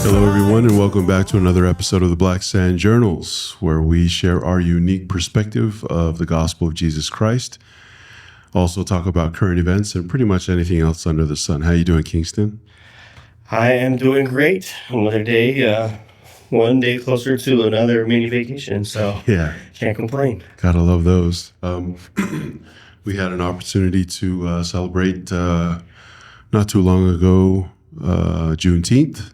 Hello, everyone, and welcome back to another episode of the Black Sand Journals, where we share our unique perspective of the gospel of Jesus Christ. Also talk about current events and pretty much anything else under the sun. How you doing, Kingston? I am doing great. Another day, one day closer to another mini vacation, so Yeah, can't complain. gotta love those. We had an opportunity to celebrate not too long ago, Juneteenth.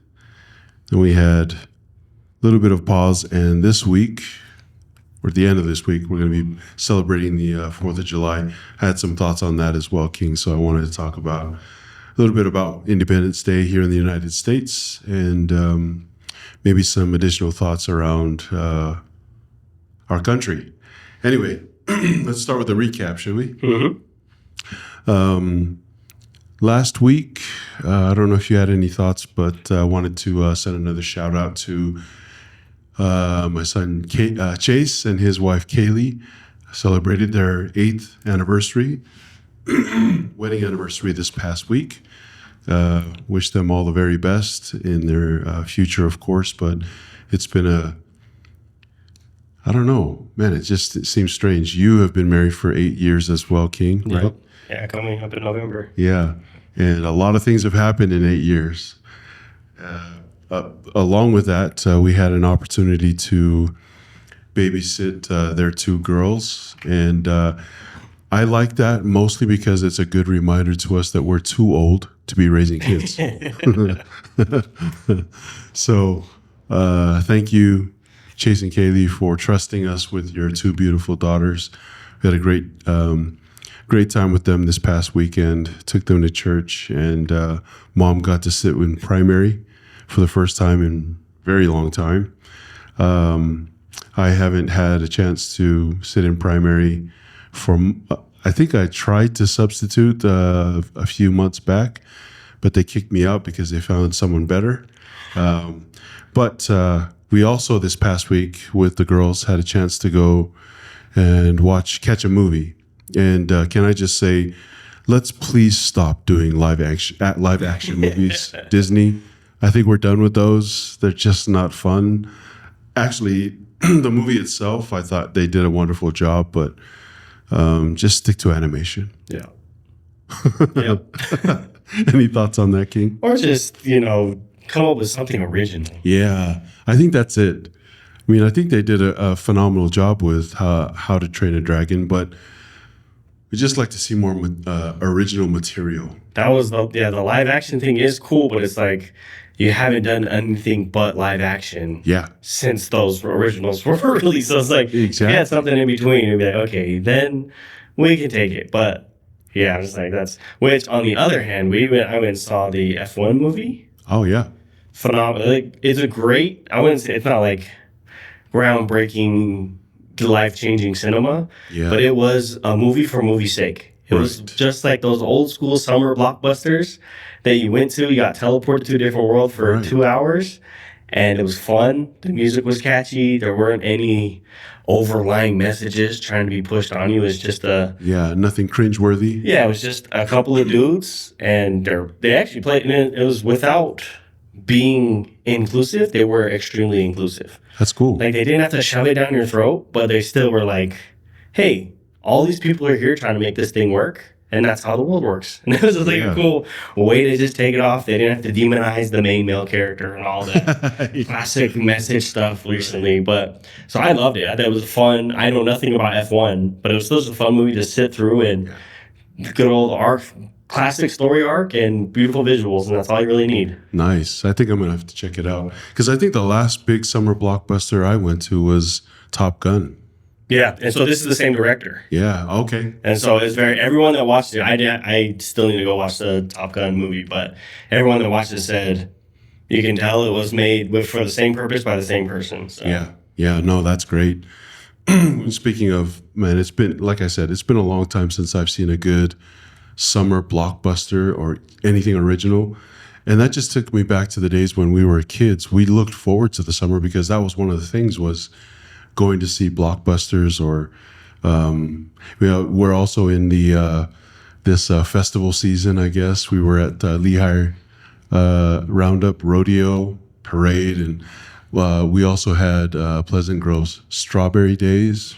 Then we had a little bit of pause, and this week, or at the end of this week, we're going to be celebrating the 4th of July. I had some thoughts on that as well, King, so I wanted to talk about a little bit about Independence Day here in the United States and maybe some additional thoughts around our country. Anyway, let's start with a recap, shall we? Mm-hmm. Last week, I don't know if you had any thoughts, but I wanted to send another shout out to my son Chase and his wife Kaylee. Celebrated their 8th anniversary, wedding anniversary this past week. Wish them all the very best in their future, of course, but it's been I don't know, man, it seems strange. You have been married for 8 years as well, King, right? Yep. Yeah, coming up in November. Yeah. And a lot of things have happened in 8 years. Along with that, we had an opportunity to babysit their 2 girls. And I like that mostly because it's a good reminder to us that we're too old to be raising kids. So thank you, Chase and Kaylee, for trusting us with your 2 beautiful daughters. We had a great time with them this past weekend. Took them to church, and Mom got to sit in primary for the first time in a very long time. I haven't had a chance to sit in primary I think I tried to substitute a few months back, but they kicked me out because they found someone better. But we also this past week with the girls had a chance to go and catch a movie. And can I just say, let's please stop doing live action movies, Disney. I think we're done with those. They're just not fun. Actually, the movie itself, I thought they did a wonderful job, but just stick to animation. Yeah. Yep. Any thoughts on that, King? Or just, come up with something original. Yeah, I think that's it. I mean, I think they did a phenomenal job with How to Train a Dragon, but we just like to see more original material. That was the live action thing is cool, but it's like you haven't done anything but live action since those originals were released. So it's like you had something in between and be like, okay, then we can take it. But yeah, I'm just like which on the other hand, I went and saw the F1 movie. Oh yeah. Phenomenal. Like, it's a great, I wouldn't say it's not like groundbreaking, life-changing cinema, but it was a movie for movie's sake. It was just like those old school summer blockbusters that you went to. You got teleported to a different world for 2 hours, and it was fun. The music was catchy. There weren't any overlying messages trying to be pushed on you. It was just nothing cringeworthy. Yeah, it was just a couple of dudes, and they actually played, and it was without being inclusive. They were extremely inclusive. That's cool. Like, they didn't have to shove it down your throat, but they still were like, hey, all these people are here trying to make this thing work, and that's how the world works. And it was just like a cool way to just take it off. They didn't have to demonize the main male character and all that classic message stuff recently. But so I loved it. I thought it was fun. I know nothing about F1, but it was still a fun movie to sit through, and good old classic story arc and beautiful visuals, and that's all you really need. Nice. I think I'm gonna have to check it out because I think the last big summer blockbuster I went to was Top Gun. Yeah, and so this is the same director. Yeah. Okay. And so it's everyone that watched it. I still need to go watch the Top Gun movie, but everyone that watched it said you can tell it was made for the same purpose by the same person. So. Yeah. No, that's great. Speaking of, man, it's been, like I said, it's been a long time since I've seen a good summer blockbuster or anything original. And that just took me back to the days when we were kids. We looked forward to the summer because that was one of the things was going to see blockbusters or we're also in the this festival season, I guess. We were at Lehigh Roundup Rodeo parade, and we also had Pleasant Grove's Strawberry Days.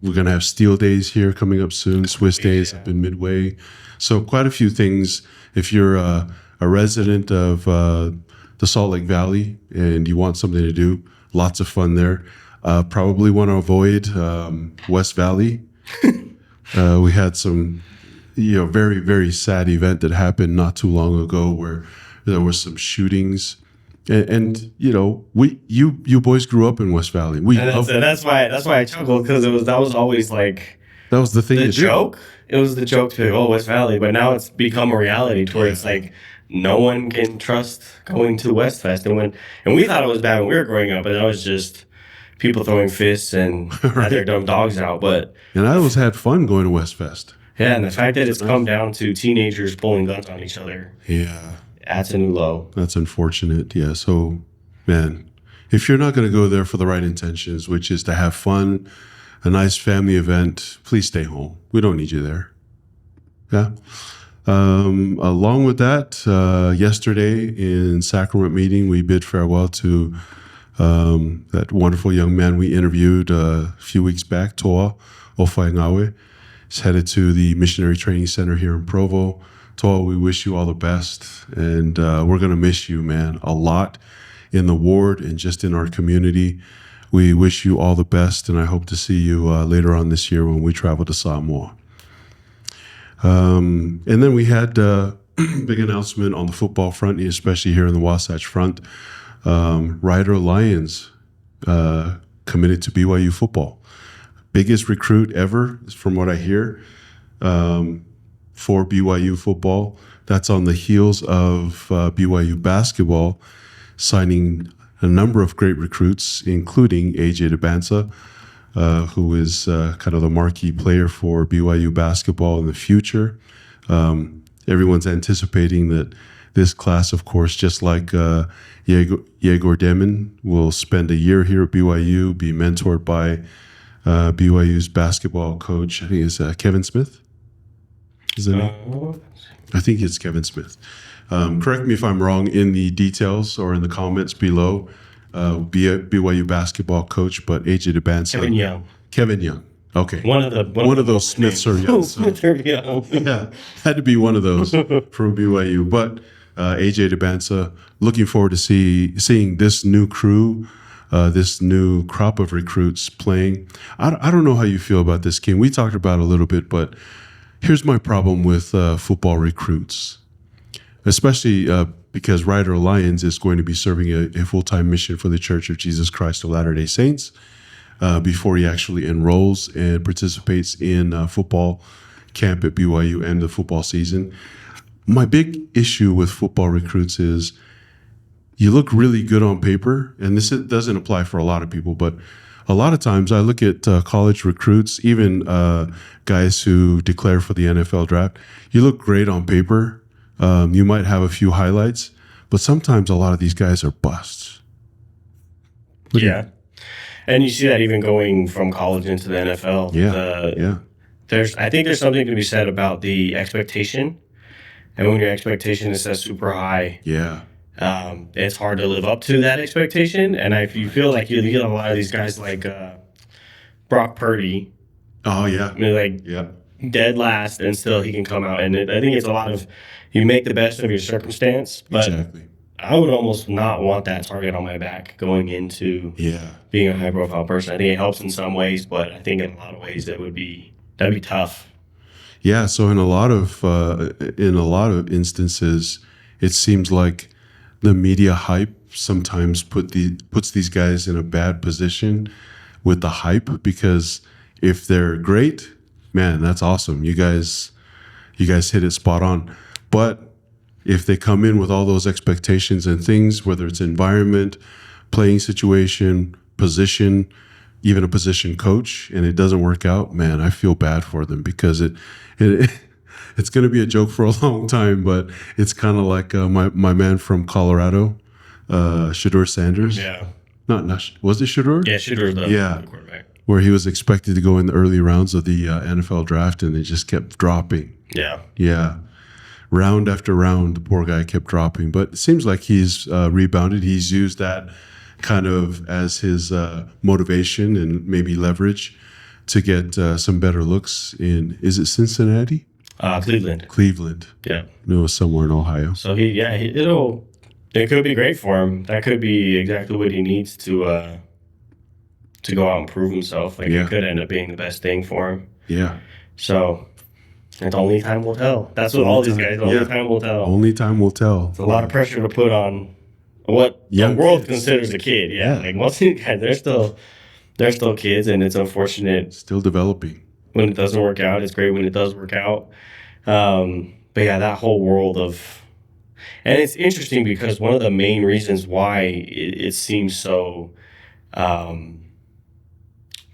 We're gonna have Steel Days here coming up soon. Swiss Days up in Midway. So quite a few things. If you're a resident of the Salt Lake Valley and you want something to do, lots of fun there. Probably want to avoid West Valley. We had some, very, very sad event that happened not too long ago where there was some shootings. And you boys grew up in West Valley. That's why I chuckled, because that was always like that was the thing. The joke. It was the joke to be, oh, West Valley, but now it's become a reality to where it's like no one can trust going to West Fest. And we thought it was bad when we were growing up, and that was just people throwing fists and had their dumb dogs out. And I always had fun going to West Fest. Yeah, and the fact that it's come down to teenagers pulling guns on each other. Yeah. That's a new low. That's unfortunate. Yeah. So, man, if you're not going to go there for the right intentions, which is to have fun, a nice family event, please stay home. We don't need you there. Yeah. Along with that, yesterday in Sacrament meeting, we bid farewell to that wonderful young man we interviewed a few weeks back, Toa Ofaingawe. He's headed to the Missionary Training Center here in Provo. Toa, we wish you all the best, and we're going to miss you, man, a lot in the ward and just in our community. We wish you all the best, and I hope to see you later on this year when we travel to Samoa. And then we had a big announcement on the football front, especially here in the Wasatch Front. Rider Lions committed to BYU football. Biggest recruit ever, from what I hear, for BYU football. That's on the heels of BYU basketball signing a number of great recruits, including AJ DeBansa, who is kind of the marquee player for BYU basketball in the future. Everyone's anticipating that this class, of course, just like Yegor Demon, will spend a year here at BYU, be mentored by BYU's basketball coach. I think it's Kevin Smith. Is that it? I think it's Kevin Smith. Correct me if I'm wrong in the details or in the comments below. BYU basketball coach, but AJ DeBansa. Kevin Young. Okay. One of those Smiths are young. So. Yeah, had to be one of those from BYU. But AJ DeBansa, looking forward to seeing this new crew, this new crop of recruits playing. I don't know how you feel about this, Kim. We talked about it a little bit, but here's my problem with football recruits, especially because Rider Lions is going to be serving a full-time mission for the Church of Jesus Christ of Latter-day Saints before he actually enrolls and participates in football camp at BYU and the football season. My big issue with football recruits is you look really good on paper, and this doesn't apply for a lot of people, but a lot of times I look at college recruits, even guys who declare for the NFL draft. You look great on paper. You might have a few highlights, but sometimes a lot of these guys are busts. Yeah. And you see that even going from college into the NFL. I think there's something to be said about the expectation. And when your expectation is set super high, it's hard to live up to that expectation. And if you feel like you get a lot of these guys like Brock Purdy. Oh, yeah. I mean, dead last, and still he can come out. And I think it's a lot of you make the best of your circumstance. But exactly. I would almost not want that target on my back going into being a high-profile person. I think it helps in some ways, but I think in a lot of ways that'd be tough. Yeah. So in a lot of instances, it seems like the media hype sometimes puts these guys in a bad position with the hype, because if they're great, man, that's awesome. You guys hit it spot on. But if they come in with all those expectations and things, whether it's environment, playing situation, position, even a position coach, and it doesn't work out, man, I feel bad for them, because it's going to be a joke for a long time. But it's kind of like my man from Colorado, Shedeur Sanders. Yeah. Not was it Shedeur? Yeah, Shedeur the quarterback. Where he was expected to go in the early rounds of the NFL draft, and they just kept dropping. Yeah. Yeah. round after round, the poor guy kept dropping. But it seems like he's rebounded. He's used that kind of as his motivation and maybe leverage to get some better looks in, is it Cincinnati? Cleveland. Cleveland. Yeah. No, somewhere in Ohio. So it could be great for him. That could be exactly what he needs to go out and prove himself. Like, Yeah. it could end up being the best thing for him. Yeah. So, it's only time will tell. That's what all these guys, only time will tell. Only time will tell. It's a lot of pressure to put on what Young the world kids. considers a kid. Yeah. Like, most of these guys, they're still kids, and it's unfortunate Still developing. when it doesn't work out. It's great when it does work out. But yeah, that whole world of, and it's interesting because one of the main reasons why it seems so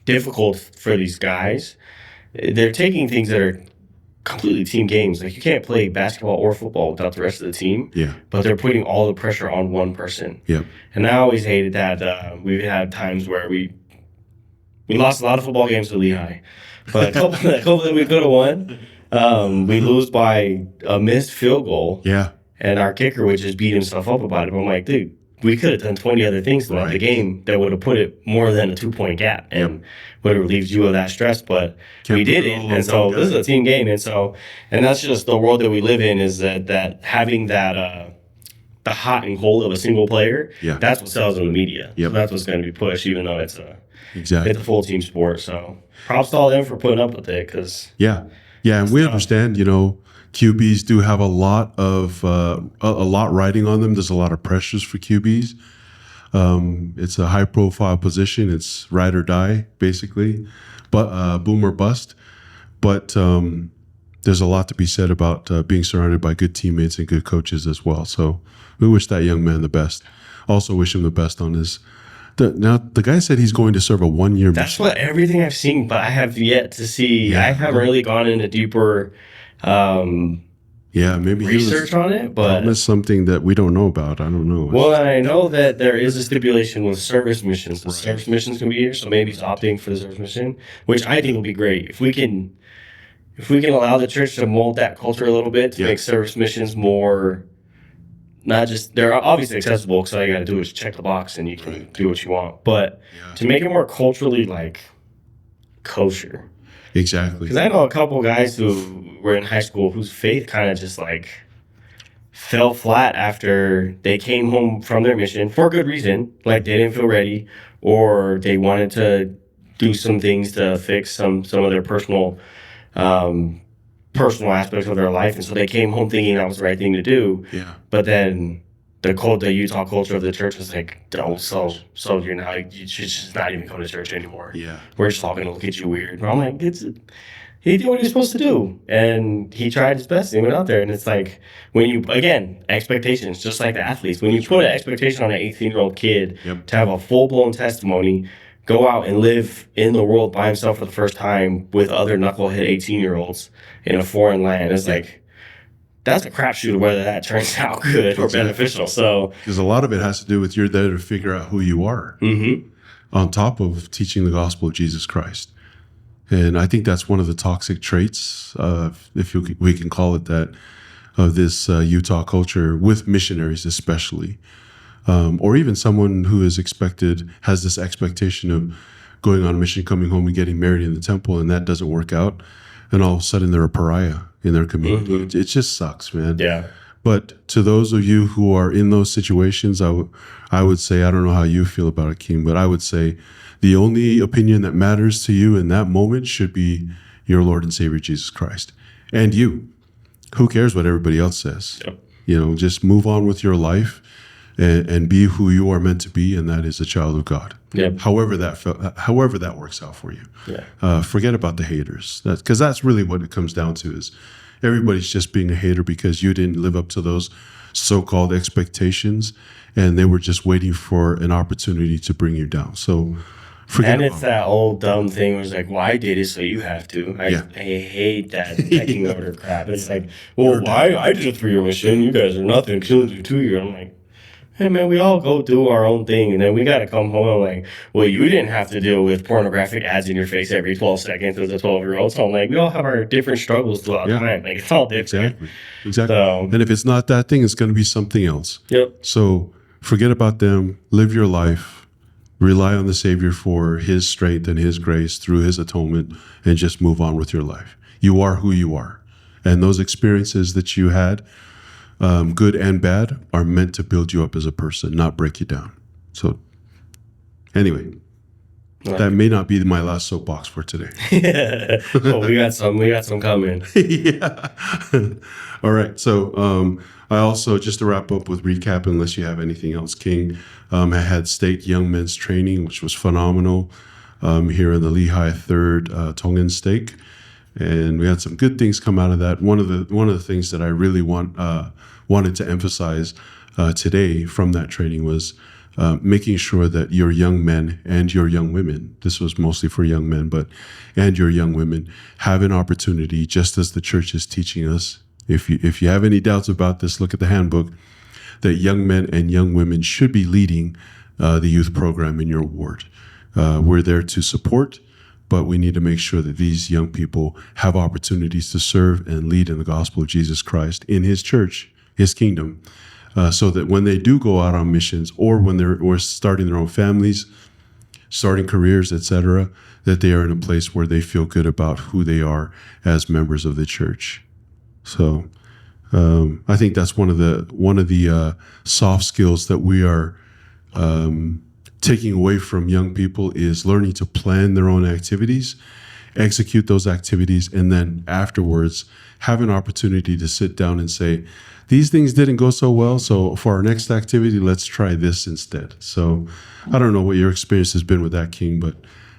difficult for these guys, they're taking things that are completely team games. Like, you can't play basketball or football without the rest of the team. Yeah. But they're putting all the pressure on one person. Yeah. And I always hated that. We've had times where we lost a lot of football games to Lehigh, but a couple that we could have won. We lose by a missed field goal, Yeah. and our kicker would just beat himself up about it. But I'm like, dude, we could have done 20 other things throughout the game that would have put it more than a 2-point gap and would have relieved you of that stress. But we did it, and so this is a team game, and that's just the world that we live in. Is that having that the hot and cold of a single player? Yeah. That's what sells in the media. Yep. So that's what's going to be pushed, even though it's a full team sport. So props to all them for putting up with it, because Yeah, and we understand. QBs do have a lot riding on them. There's a lot of pressures for QBs. It's a high profile position. It's ride or die, basically, but boom or bust. But there's a lot to be said about being surrounded by good teammates and good coaches as well. So we wish that young man the best. Also wish him the best on his. Now, the guy said he's going to serve a 1-year mission. That's what everything I've seen, but I have yet to see. I haven't really gone into deeper maybe research on it, but promised something that we don't know about. I don't know. Well, and I know that there is a stipulation with service missions. The service missions can be here, so maybe he's opting for the service mission, which I think will be great. If we can allow the church to mold that culture a little bit to make service missions more. Not just, they're obviously accessible, because all you got to do is check the box and you can do what you want. But to make it more culturally, like, kosher. Exactly. Because I know a couple guys who were in high school whose faith kind of just, like, fell flat after they came home from their mission for good reason. Like, they didn't feel ready, or they wanted to do some things to fix some of their personal aspects of their life, and so they came home thinking that was the right thing to do. Yeah. But then the Utah culture of the church was like, "Oh, so you should just not even come to church anymore. Yeah. We're just all gonna look at you weird." But I'm like, he did what he was supposed to do, and he tried his best. He went out there, and it's like, when you, again, expectations, just like the athletes, when you put an expectation on an 18-year-old kid to have a full-blown testimony, go out and live in the world by himself for the first time with other knucklehead 18-year-olds in a foreign land. It's like, that's a crapshoot of whether that turns out good or beneficial. So, because a lot of it has to do with you're there to figure out who you are, on top of teaching the gospel of Jesus Christ. And I think that's one of the toxic traits, we can call it that, of this Utah culture with missionaries especially. Or even someone who has this expectation of going on a mission, coming home and getting married in the temple, and that doesn't work out. And all of a sudden they're a pariah in their community. It just sucks, man. yeah. But to those of you who are in those situations, I would say, I don't know how you feel about it, King, but I would say the only opinion that matters to you in that moment should be your Lord and Savior, Jesus Christ. And you. Who cares what everybody else says? Yep. Just move on with your life and be who you are meant to be, and that is a child of God. Yep. However that works out for you. Yeah. Forget about the haters, because that's really what it comes down to. Is everybody's just being a hater because you didn't live up to those so-called expectations, and they were just waiting for an opportunity to bring you down. So forget. And it's that old dumb thing where it's like, well, I did it, so you have to. I hate that pecking order crap. It's like, well, I did a 3-year mission. You guys are nothing because you only do 2-year. I'm like, hey man, we all go do our own thing, and then we got to come home and like, well, you didn't have to deal with pornographic ads in your face every 12 seconds as a 12-year-old. So I'm like, we all have our different struggles throughout Yeah. time. Like, it's all different. Exactly. So, And if it's not that thing, it's going to be something else. yep. So forget about them. Live your life. Rely on the Savior for His strength and His grace through His atonement, and just move on with your life. You are who you are, and those experiences that you had, good and bad, are meant to build you up as a person, not break you down. So, anyway, that may not be my last soapbox for today. Well, we got some coming. Yeah. All right. So I also, just to wrap up with recap, unless you have anything else, King, I had state young men's training, which was phenomenal, here in the Lehigh 3rd Tongan Stake. And we had some good things come out of that. One of the things that I really wanted to emphasize today from that training was making sure that your young men and your young women, this was mostly for young men, and your young women have an opportunity, just as the church is teaching us. If you have any doubts about this, look at the handbook, that young men and young women should be leading the youth program in your ward. We're there to support, but we need to make sure that these young people have opportunities to serve and lead in the gospel of Jesus Christ in His church, His kingdom, so that when they do go out on missions, or when they're starting their own families, starting careers, etc., that they are in a place where they feel good about who they are as members of the church. So I think that's one of the soft skills that we are taking away from young people, is learning to plan their own activities, execute those activities, and then afterwards have an opportunity to sit down and say, these things didn't go so well, so for our next activity, let's try this instead. So I don't know what your experience has been with that, King, but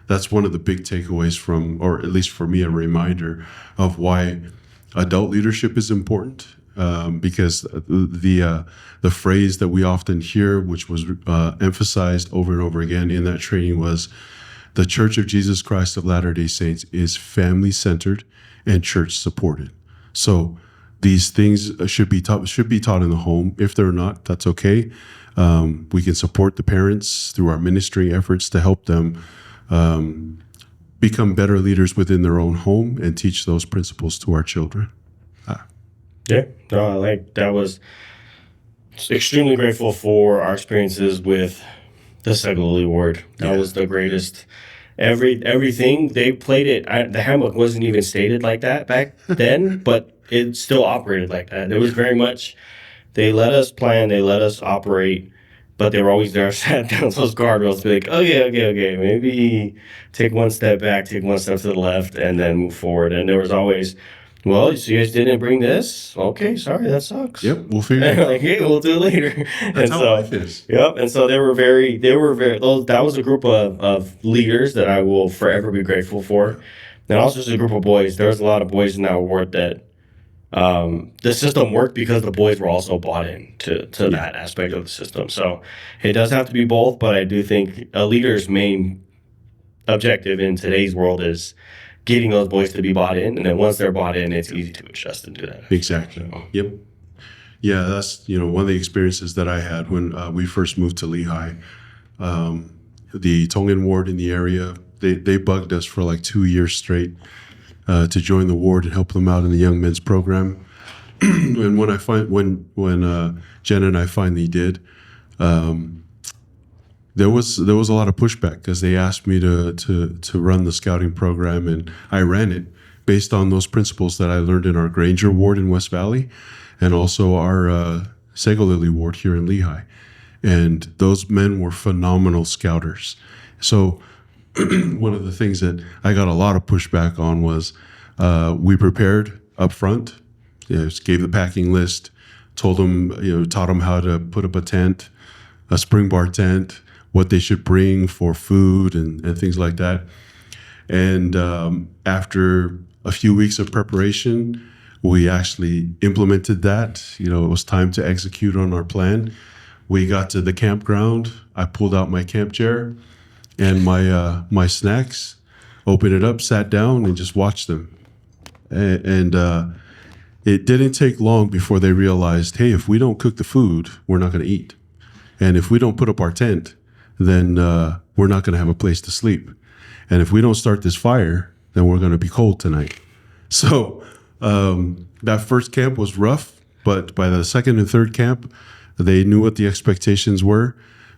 that's one of the big takeaways from, or at least for me, a reminder of why adult leadership is important. Because the phrase that we often hear, which was emphasized over and over again in that training, was the Church of Jesus Christ of Latter-day Saints is family-centered and church-supported. So these things should be taught in the home. If they're not, that's okay. We can support the parents through our ministry efforts to help them become better leaders within their own home and teach those principles to our children. Yeah, no, that was extremely grateful for our experiences with the Segalili Ward. That was the greatest. Everything they played it. The handbook wasn't even stated like that back then, but it still operated like that. It was very much, they let us plan, they let us operate, but they were always there, sat down those guardrails, be like, okay, maybe take one step back, take one step to the left, and then move forward. And there was always, well, so you guys didn't bring this? Okay, sorry, that sucks. Yep, we'll figure it out. Like, hey, we'll do it later. That's how life is. Yep, and so they were very, that was a group of leaders that I will forever be grateful for. And also just a group of boys. There was a lot of boys in that ward that the system worked because the boys were also bought in to that aspect of the system. So it does have to be both, but I do think a leader's main objective in today's world is getting those boys to be bought in, and then once they're bought in, it's easy to adjust and do that. Exactly. So. Yep. Yeah, that's one of the experiences that I had when we first moved to Lehigh. The Tongan ward in the area, they bugged us for like 2 years straight to join the ward and help them out in the young men's program. And when Jenna and I finally did, there was a lot of pushback because they asked me to run the scouting program, and I ran it based on those principles that I learned in our Granger ward in West Valley, and also our Segalili ward here in Lehigh. And those men were phenomenal scouters. So one of the things that I got a lot of pushback on was we prepared up front, just gave the packing list, told them, taught them how to put up a tent, a spring bar tent, what they should bring for food and things like that. And after a few weeks of preparation, we actually implemented that. It was time to execute on our plan. We got to the campground. I pulled out my camp chair and my snacks, opened it up, sat down, and just watched them. And it didn't take long before they realized, hey, if we don't cook the food, we're not going to eat. And if we don't put up our tent, then we're not going to have a place to sleep. And if we don't start this fire, then we're going to be cold tonight. So that first camp was rough, but by the second and third camp, they knew what the expectations were.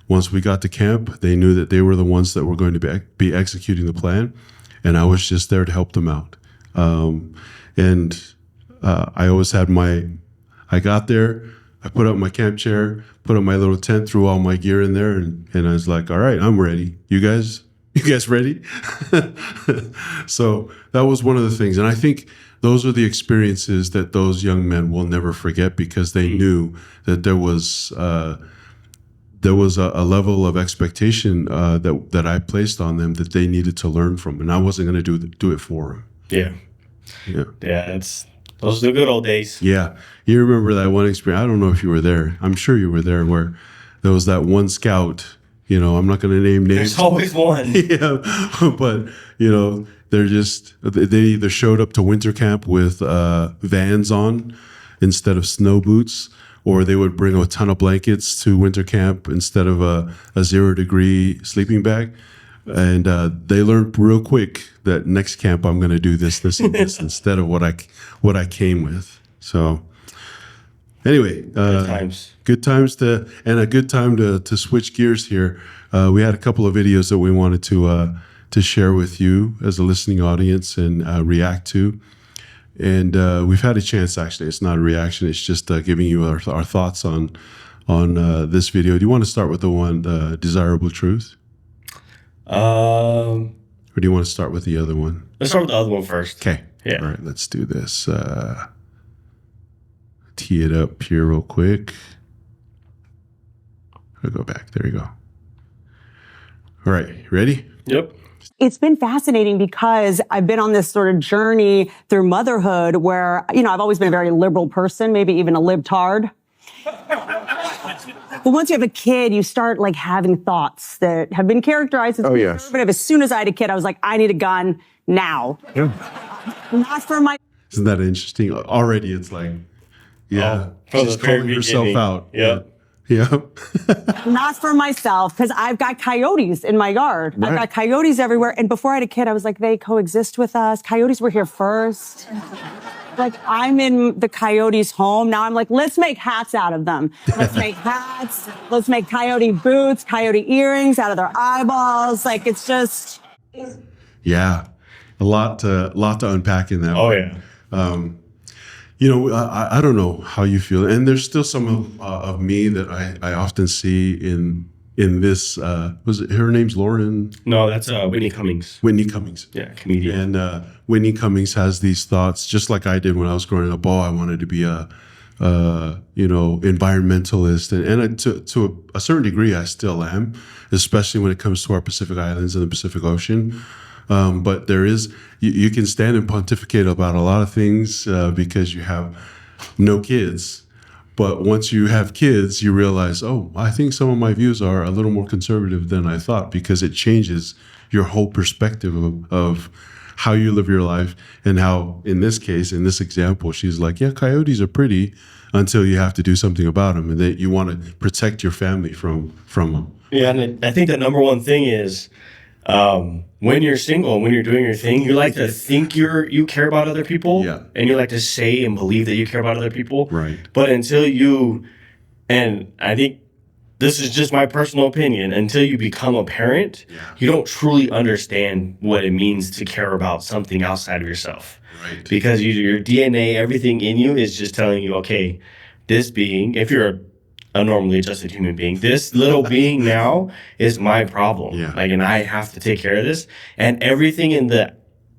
Once we got to camp, they knew that they were the ones that were going to be executing the plan, and I was just there to help them out. I always had I got there, I put up my camp chair, put up my little tent, threw all my gear in there, and I was like, all right, I'm ready. You guys ready? So that was one of the things. And I think those are the experiences that those young men will never forget, because they knew that there was a level of expectation that I placed on them that they needed to learn from, and I wasn't going to do it for them. Yeah. Those are the good old days. Yeah, you remember that one experience? I don't know if you were there. I'm sure you were there, where there was that one scout. I'm not going to name names. There's always one. Yeah, but they either showed up to winter camp with Vans on instead of snow boots, or they would bring a ton of blankets to winter camp instead of a 0-degree sleeping bag. And they learned real quick that next camp I'm going to do this, and this instead of what I came with. So anyway, good times and a good time to switch gears here. We had a couple of videos that we wanted to share with you as a listening audience and react to. And we've had a chance, actually. It's not a reaction. It's just giving you our thoughts on this video. Do you want to start with the one, Desirable Truth? Or do you want to start with the other one? Let's start with the other one first. Okay. Yeah. All right, let's do this. Tee it up here real quick. I'll go back. There you go. All right, ready? Yep. It's been fascinating because I've been on this sort of journey through motherhood where, I've always been a very liberal person, maybe even a libtard. But once you have a kid, you start having thoughts that have been characterized as conservative. As soon as I had a kid, I was like, I need a gun now. Yeah. Not for my... Isn't that interesting? Already it's like, just calling yourself out. Yeah. Yeah. Not for myself, because I've got coyotes in my yard. Right. I've got coyotes everywhere. And before I had a kid, I was like, they coexist with us. Coyotes were here first. I'm in the coyotes' home. Now I'm like, let's make hats out of them. Let's make hats. Let's make coyote boots, coyote earrings out of their eyeballs. It's just... Yeah. A lot to unpack in that. Oh, yeah. I don't know how you feel, and there's still some of me that I often see in this. Was it her name's Lauren? No, that's Whitney Cummings. Whitney Cummings, yeah, comedian. And Whitney Cummings has these thoughts, just like I did when I was growing up. Oh, I wanted to be a environmentalist, and to a certain degree, I still am, especially when it comes to our Pacific Islands and the Pacific Ocean. But there is, you can stand and pontificate about a lot of things because you have no kids. But once you have kids, you realize, oh, I think some of my views are a little more conservative than I thought, because it changes your whole perspective of how you live your life, and how, in this case, in this example, she's like, yeah, coyotes are pretty until you have to do something about them, and that you want to protect your family from them. Yeah, and I think the number one thing is, when you're single and when you're doing your thing, you like to think you care about other people. Yeah. And you like to say and believe that you care about other people. Right. But and I think this is just my personal opinion, until you become a parent, you don't truly understand what it means to care about something outside of yourself. Right. Because your DNA, everything in you is just telling you, okay, this being, if you're a normally adjusted human being, this little being now is my problem. Yeah. And I have to take care of this. And everything in the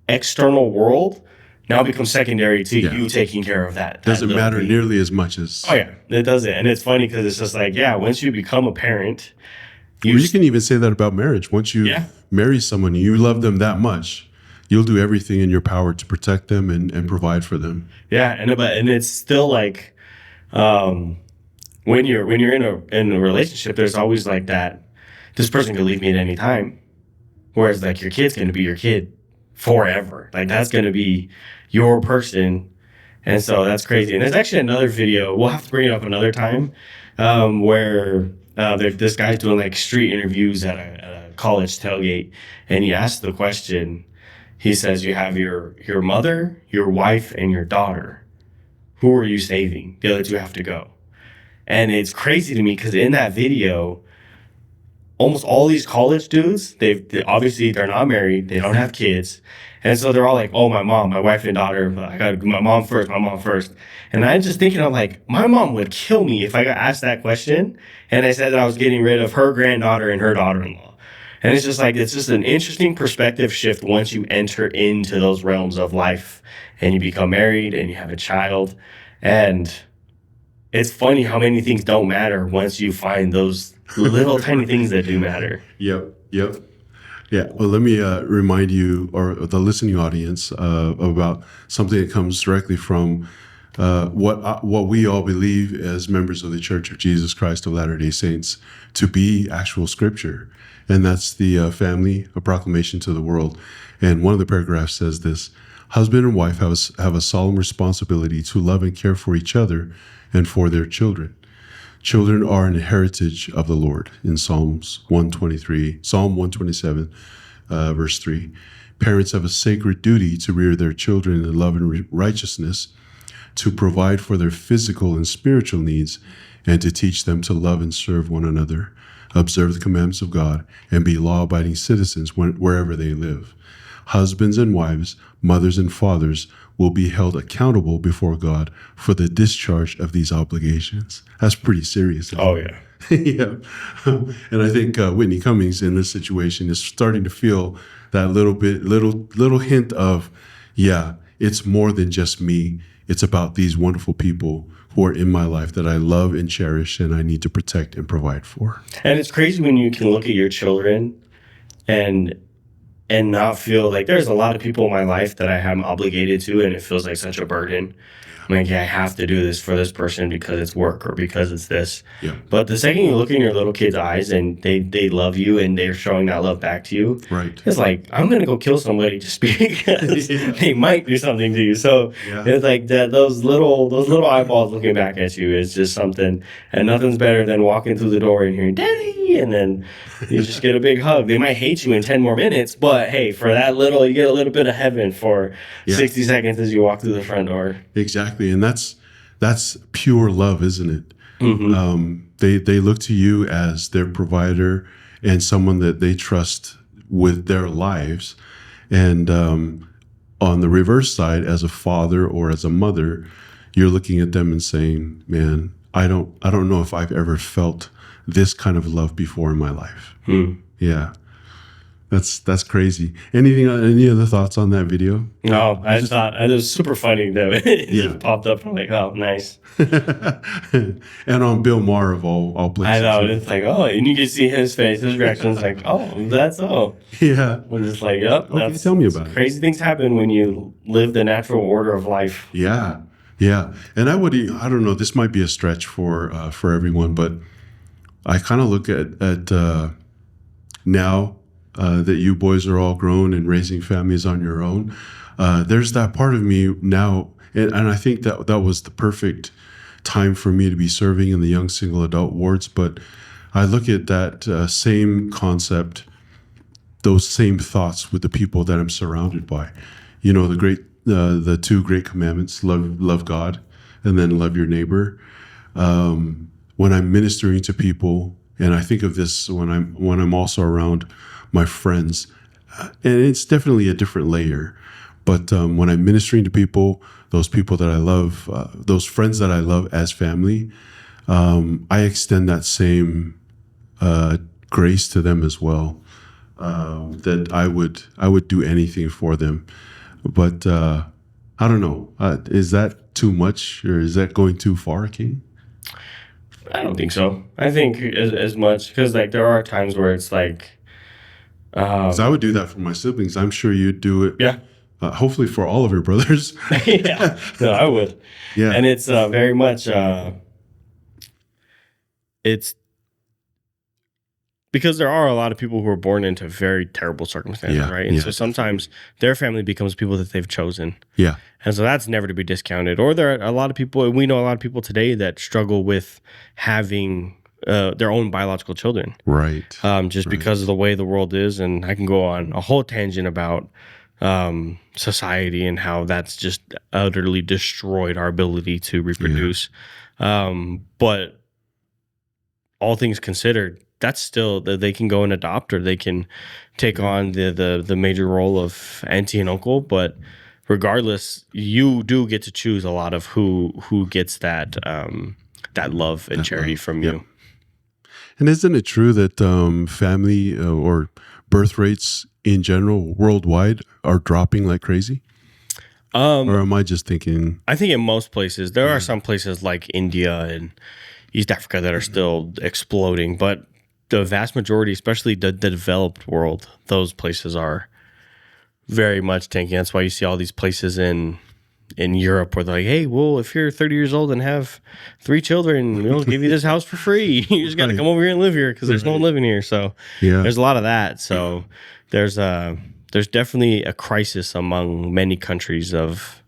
external world now becomes secondary to you taking care of that. Doesn't matter nearly as much as... Oh, yeah, it doesn't. And it's funny because it's just once you become a parent... You can even say that about marriage. Once you marry someone, you love them that much, you'll do everything in your power to protect them and provide for them. Yeah, and it's still when you're in a relationship, there's always that this person could leave me at any time. Whereas your kid's going to be your kid forever. That's going to be your person. And so that's crazy. And there's actually another video, we'll have to bring it up another time, where this guy's doing like street interviews at a college tailgate, and he asked the question. He says, "You have your mother, your wife, and your daughter. Who are you saving? The other two have to go." And it's crazy to me because in that video, almost all these college dudes, obviously they're not married, they don't have kids, and so they're all like, "Oh, my mom, my wife and daughter, I got my mom first, my mom first." And I'm just thinking, I'm like, my mom would kill me if I got asked that question, and I said that I was getting rid of her granddaughter and her daughter-in-law. And it's just like, it's just an interesting perspective shift once you enter into those realms of life and you become married and you have a child. And it's funny how many things don't matter once you find those little tiny things that do matter. Yep. Yeah. Well, let me remind you or the listening audience about something that comes directly from what we all believe as members of the Church of Jesus Christ of Latter-day Saints to be actual scripture. And that's the family, a proclamation to the world. And one of the paragraphs says this: husband and wife have a solemn responsibility to love and care for each other and for their children. Children are an heritage of the Lord in Psalm 127, verse 3. Parents have a sacred duty to rear their children in love and righteousness, to provide for their physical and spiritual needs, and to teach them to love and serve one another, observe the commandments of God, and be law-abiding citizens wherever they live. Husbands and wives, mothers and fathers will be held accountable before God for the discharge of these obligations. That's pretty serious. Oh, yeah. Yeah. And I think Whitney Cummings in this situation is starting to feel that little hint of, yeah, it's more than just me. It's about these wonderful people who are in my life that I love and cherish and I need to protect and provide for. And it's crazy when you can look at your children and not feel like there's a lot of people in my life that I am obligated to, and it feels like such a burden. I'm like, yeah, I have to do this for this person because it's work or because it's this. Yeah. But the second you look in your little kid's eyes and they love you and they're showing that love back to you, Right. it's like, I'm going to go kill somebody just because they might do something to you. So Yeah. it's like those little eyeballs looking back at you is just something, and nothing's better than walking through the door and hearing, "Daddy," and then you just get a big hug. They might hate you in 10 more minutes, but hey, for that little, you get a little bit of heaven for 60 seconds as you walk through the front door. Exactly. And that's pure love, isn't it? Mm-hmm. They look to you as their provider and someone that they trust with their lives. And on the reverse side, as a father or as a mother, you're looking at them and saying, "Man, I don't know if I've ever felt this kind of love before in my life." Yeah. That's crazy. Any other thoughts on that video? No, I just thought it was super funny that it Yeah. just popped up. I'm like, oh, nice. And on Bill Maher of all places. I know. It's like, oh, and you can see his face, his reaction's like, oh, that's all. Yeah. We're just like, yep. Okay, tell me about it. Crazy things happen when you live the natural order of life. Yeah. And I don't know, this might be a stretch for everyone, but I kind of look at now that you boys are all grown and raising families on your own. There's that part of me now, and I think that was the perfect time for me to be serving in the young single adult wards. But I look at that same concept, those same thoughts with the people that I'm surrounded by. You know, the two great commandments: love God, and then love your neighbor. When I'm ministering to people, and I think of this when I'm also around my friends, and it's definitely a different layer. But when I'm ministering to people, those people that I love, those friends that I love as family, I extend that same grace to them as well. That I would do anything for them. But I don't know. Is that too much, or is that going too far, King? I don't think so. I think as much, because like there are times where it's like, 'Cause I would do that for my siblings. I'm sure you'd do it. yeah. Hopefully for all of your brothers. Yeah, no, I would. Yeah. And it's very much, it's because there are a lot of people who are born into very terrible circumstances, Yeah, right? And yeah. so sometimes their family becomes people that they've chosen. Yeah. And so that's never to be discounted. Or there are a lot of people, and we know a lot of people today that struggle with having their own biological children. Right. Just because of the way the world is. And I can go on a whole tangent about society and how that's just utterly destroyed our ability to reproduce. But all things considered, that's still that they can go and adopt, or they can take on the major role of auntie and uncle. But regardless, you do get to choose a lot of who gets that love and charity from you. And isn't it true that family or birth rates in general worldwide are dropping like crazy? Or am I just thinking? I think in most places, there are some places like India and East Africa that are still exploding, but the vast majority, especially the developed world, those places are very much tanking. That's why you see all these places in Europe where they're like, hey, well, if you're 30 years old and have 3 children, we'll give you this house for free. You just got to come over here and live here because there's no one living here. So there's a lot of that. So there's definitely a crisis among many countries of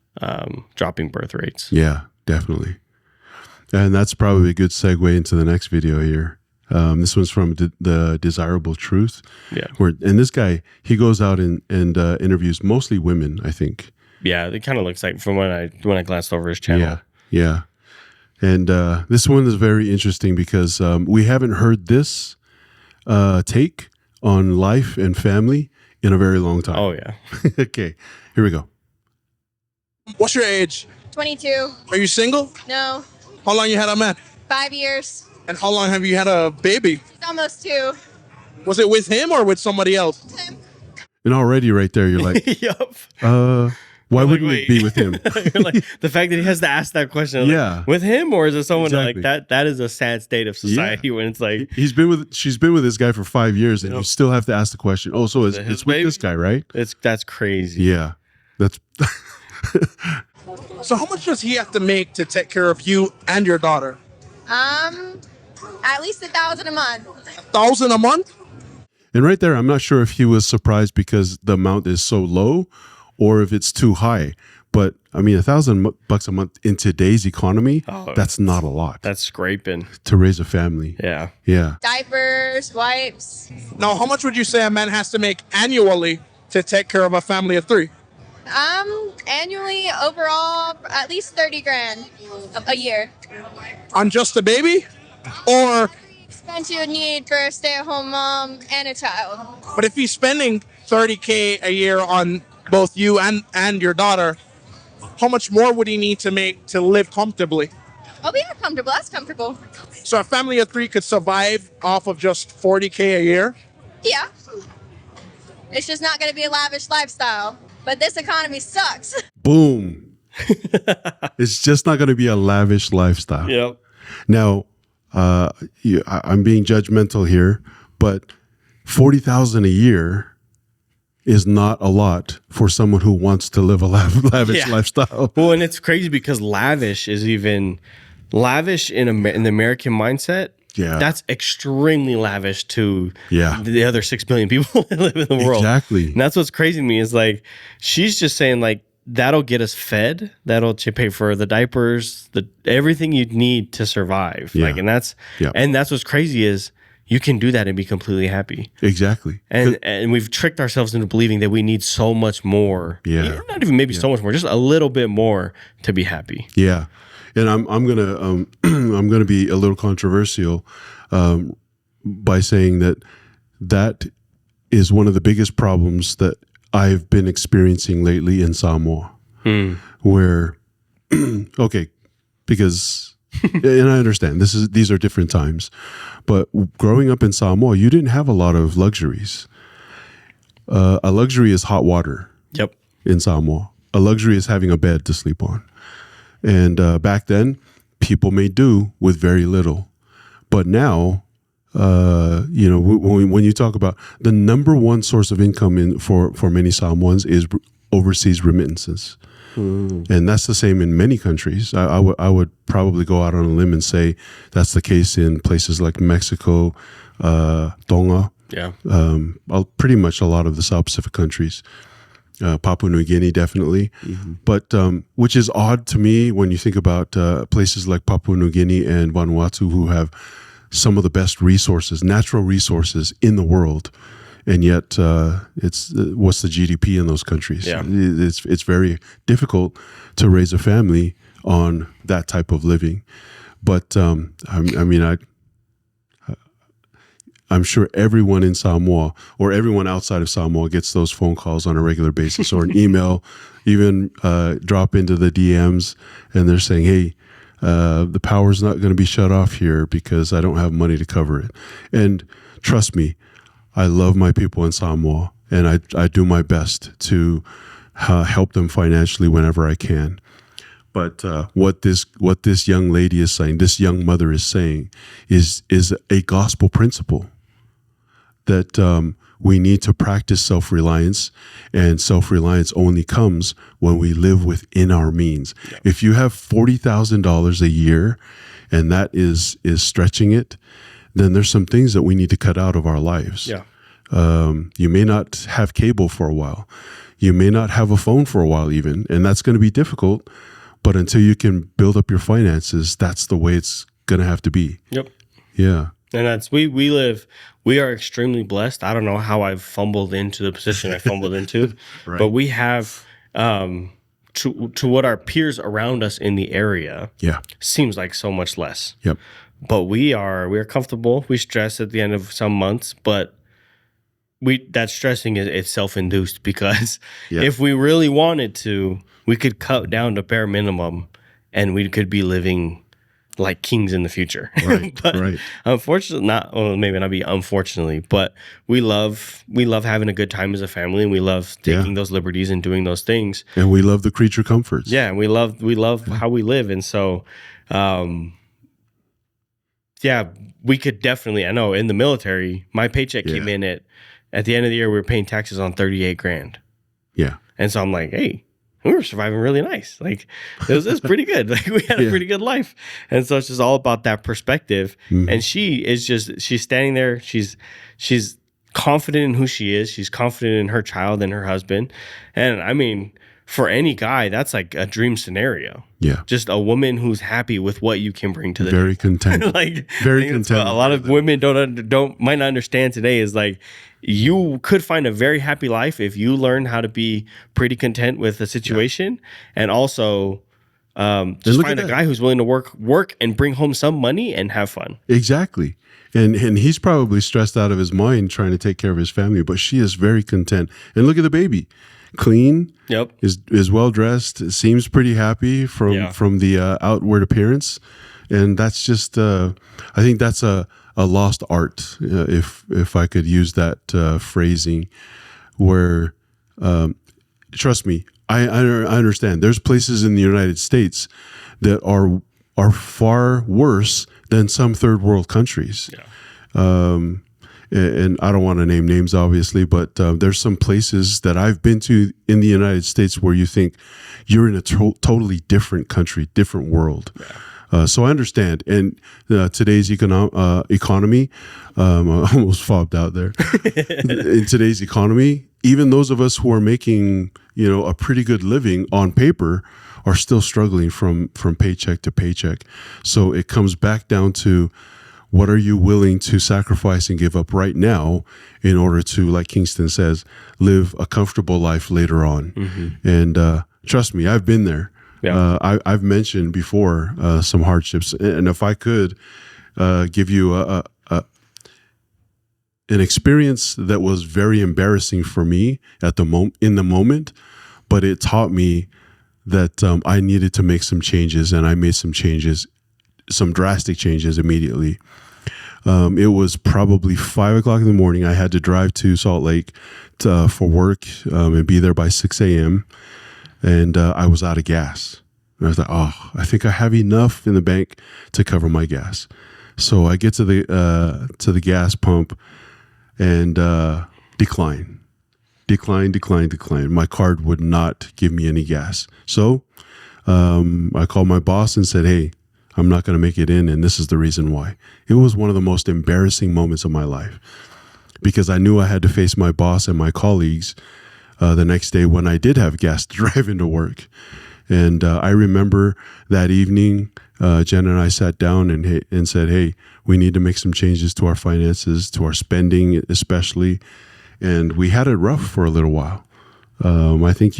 dropping birth rates. Yeah, definitely. And that's probably a good segue into the next video here. This one's from the Desirable Truth. Yeah. And this guy, he goes out and interviews mostly women, I think. Yeah, it kind of looks like from when I glanced over his channel. Yeah. And this one is very interesting because we haven't heard this take on life and family in a very long time. Oh, yeah. Okay, here we go. What's your age? 22. Are you single? No. How long you had a man? 5 years. And how long have you had a baby? It's almost 2. Was it with him or with somebody else? And already right there, you're like, Yup. why wouldn't it be with him? You're like, the fact that he has to ask that question, like, with him, or is it someone Exactly. like that is a sad state of society when it's like she's been with this guy for 5 years, and you still have to ask the question. Oh, so it's with baby? this guy, right? that's crazy. Yeah, that's So how much does he have to make to take care of you and your daughter? At least 1,000 a month. 1,000 a month? and right there, I'm not sure if he was surprised because the amount is so low, or if it's too high. But I mean, $1,000 a month in today's economy, that's not a lot. That's scraping to raise a family. Yeah. Diapers, wipes. Now, how much would you say a man has to make annually to take care of a family of 3? Annually, overall, at least 30 grand a year. On just a baby? Or, Expense you would need for a stay-at-home mom and a child. but if he's spending $30K a year on both you and your daughter, how much more would he need to make to live comfortably? Oh, yeah, comfortable. That's comfortable. So a family of 3 could survive off of just $40K a year? Yeah. It's just not going to be a lavish lifestyle. But this economy sucks. Boom. It's just not going to be a lavish lifestyle. Yep. Now, I'm being judgmental here, but $40,000 a year is not a lot for someone who wants to live a lavish lifestyle. Well, and it's crazy because lavish is even lavish in the American mindset. Yeah. That's extremely lavish to Yeah. the other 6 billion people that live in the world. Exactly. And that's what's crazy to me is like, she's just saying like, that'll get us fed. That'll pay for the diapers, everything you need to survive. Yeah. Like, and that's what's crazy is you can do that and be completely happy. Exactly. And we've tricked ourselves into believing that we need so much more. Yeah. Not even maybe so much more, just a little bit more to be happy. Yeah. And I'm gonna I'm gonna be a little controversial by saying that is one of the biggest problems that I've been experiencing lately in Samoa, where okay, because and I understand these are different times, but growing up in Samoa, you didn't have a lot of luxuries. A luxury is hot water. Yep. In Samoa, a luxury is having a bed to sleep on. And back then, people made do with very little. But now, when you talk about the number one source of income for many Samoans is overseas remittances. And that's the same in many countries. I would probably go out on a limb and say that's the case in places like Mexico, Tonga, pretty much a lot of the South Pacific countries. Papua New Guinea, definitely. But which is odd to me when you think about places like Papua New Guinea and Vanuatu who have some of the best resources, natural resources in the world. And yet, it's what's the GDP in those countries? Yeah. It's very difficult to raise a family on that type of living. But I'm sure everyone in Samoa or everyone outside of Samoa gets those phone calls on a regular basis, or an email, even drop into the DMs, and they're saying, "Hey, the power's not going to be shut off here because I don't have money to cover it." And trust me, I love my people in Samoa, and I do my best to help them financially whenever I can. But what this young lady is saying, this young mother is saying, is a gospel principle that we need to practice self-reliance, and self-reliance only comes when we live within our means. Yeah. If you have $40,000 a year, and that is stretching it, then there's some things that we need to cut out of our lives. Yeah. You may not have cable for a while. You may not have a phone for a while even, and that's going to be difficult. But until you can build up your finances, that's the way it's going to have to be. Yep. Yeah. And that's, we are extremely blessed. I don't know how I've fumbled into the position I fumbled into, Right. but we have, to what our peers around us in the area seems like so much less. Yep. But we're comfortable. We stress at the end of some months, but that stressing it's self-induced, because if we really wanted to, we could cut down to bare minimum and we could be living like kings in the future. Right. But right. unfortunately, maybe not be unfortunately, but we love having a good time as a family, and we love taking those liberties and doing those things. And we love the creature comforts. Yeah, and we love how we live. And so we could definitely, I know in the military, my paycheck came in at the end of the year, we were paying taxes on $38,000. Yeah. And so I'm like, hey, we were surviving really nice. Like it was pretty good. Like we had a pretty good life. And so it's just all about that perspective. Mm-hmm. And she's standing there. She's confident in who she is. She's confident in her child and her husband. And I mean, for any guy, that's like a dream scenario. Yeah. Just a woman who's happy with what you can bring to the very table. Content. Like very content. A lot of women might not understand today is like, you could find a very happy life if you learn how to be pretty content with the situation, and also just find a guy who's willing to work and bring home some money and have fun. Exactly. And he's probably stressed out of his mind trying to take care of his family, but she is very content. And look at the baby. Clean. Yep. Is well dressed. Seems pretty happy from the outward appearance. And that's just I think that's a lost art, if I could use that phrasing, where trust me, I understand there's places in the United States that are far worse than some third world countries. Yeah. And I don't want to name names, obviously, but there's some places that I've been to in the United States where you think you're in a totally different country, different world. Yeah. So I understand. And today's economy, I almost fobbed out there. In today's economy, even those of us who are making, a pretty good living on paper are still struggling from paycheck to paycheck. So it comes back down to, what are you willing to sacrifice and give up right now in order to, like Kingston says, live a comfortable life later on? Mm-hmm. And trust me, I've been there. Yeah. I've mentioned before some hardships, and if I could give you an experience that was very embarrassing for me in the moment, but it taught me that I needed to make some changes, and I made some changes, some drastic changes immediately. It was probably 5 o'clock in the morning. I had to drive to Salt Lake for work and be there by 6 a.m. And I was out of gas. And I was like, I think I have enough in the bank to cover my gas. So I get to the gas pump and decline. My card would not give me any gas. So I called my boss and said, hey, I'm not going to make it in, and this is the reason why. It was one of the most embarrassing moments of my life, because I knew I had to face my boss and my colleagues the next day when I did have gas to drive into work. And I remember that evening Jen and I sat down and said, hey, we need to make some changes to our finances, to our spending especially. And we had it rough for a little while. I think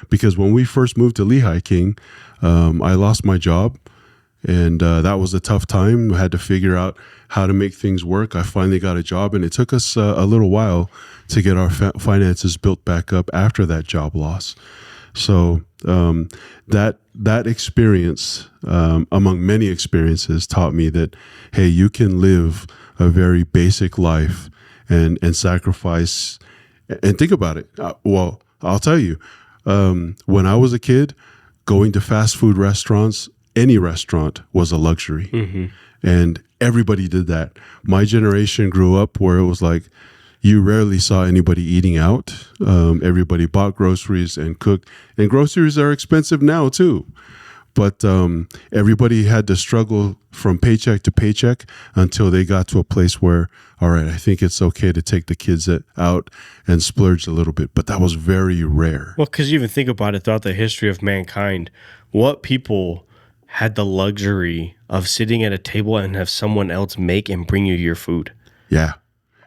because when we first moved to Lehigh, King, I lost my job, and that was a tough time. I had to figure out how to make things work. I finally got a job, and it took us a little while to get our finances built back up after that job loss. So that experience, among many experiences, taught me that, hey, you can live a very basic life and sacrifice. And think about it. Well, I'll tell you, when I was a kid, going to fast food restaurants, any restaurant was a luxury. Mm-hmm. And everybody did that. My generation grew up where it was like, you rarely saw anybody eating out. Everybody bought groceries and cooked. And groceries are expensive now too. But everybody had to struggle from paycheck to paycheck until they got to a place where, all right, I think it's okay to take the kids out and splurge a little bit. But that was very rare. Well, because you even think about it throughout the history of mankind, what people had the luxury of sitting at a table and have someone else make and bring you your food. Yeah.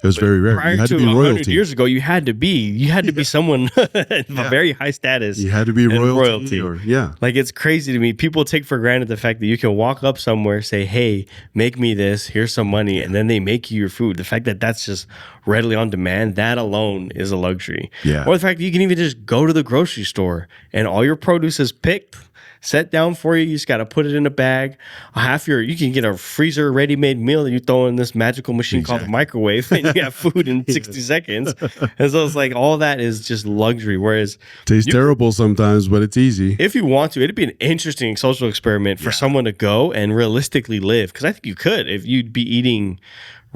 It was very rare. Prior You had to to be 100 royalty. years ago, you had to be someone of a very high status. You had to be and royalty. Yeah. Like, it's crazy to me. People take for granted the fact that you can walk up somewhere, say, hey, make me this, here's some money, and then they make you your food. The fact that that's just readily on demand, that alone is a luxury. Yeah. Or the fact that you can even just go to the grocery store and all your produce is picked, set down for you. You just got to put it in a bag. You can get a freezer ready-made meal that you throw in this magical machine called a microwave, and you have food in 60 seconds. And so it's like all that is just luxury. Whereas Tastes terrible sometimes, but it's easy. if you want to, it'd be an interesting social experiment for someone to go and realistically live. Because I think you could if you'd be eating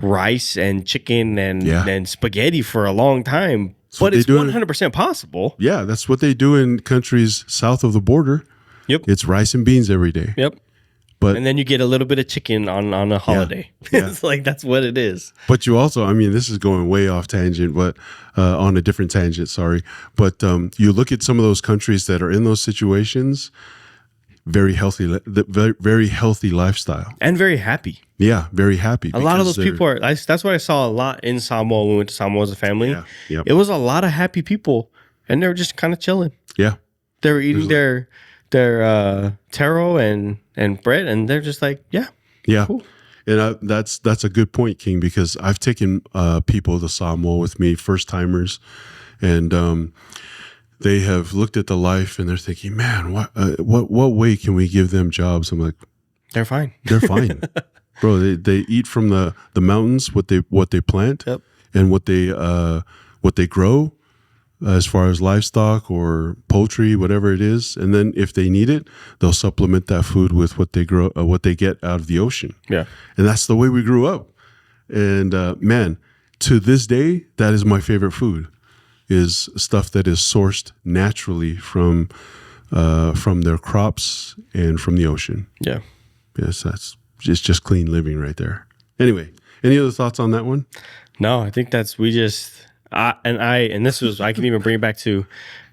rice and chicken and spaghetti for a long time. But it's 100% possible. Yeah, that's what they do in countries south of the border. Yep. It's rice and beans every day. Yep. But And then you get a little bit of chicken on a holiday. Yeah. It's like that's what it is. But you also, I mean, this is going way off tangent, but on a different tangent, sorry. But you look at some of those countries that are in those situations, very healthy, very healthy lifestyle. And very happy. Yeah, very happy. A lot of those people are, that's what I saw a lot in Samoa when we went to Samoa as a family. Yeah, yep. It was a lot of happy people, and they were just kind of chilling. Yeah. They were eating their taro and bread, and they're just like, yeah. Yeah. Cool. And that's a good point, King, because I've taken people to Samoa with me, first timers, and they have looked at the life and they're thinking, man, what way can we give them jobs? I'm like, They're fine. they're fine, bro. They eat from the mountains what they plant Yep. and what they grow as far as livestock or poultry, whatever it is, and then if they need it, they'll supplement that food with what they grow, what they get out of the ocean. Yeah. And that's the way we grew up. And man, to this day, that is my favorite food, is stuff that is sourced naturally from their crops and from the ocean. Yeah. Yes, it's just clean living right there. Anyway, any other thoughts on that one? No, I think that's I can even bring it back to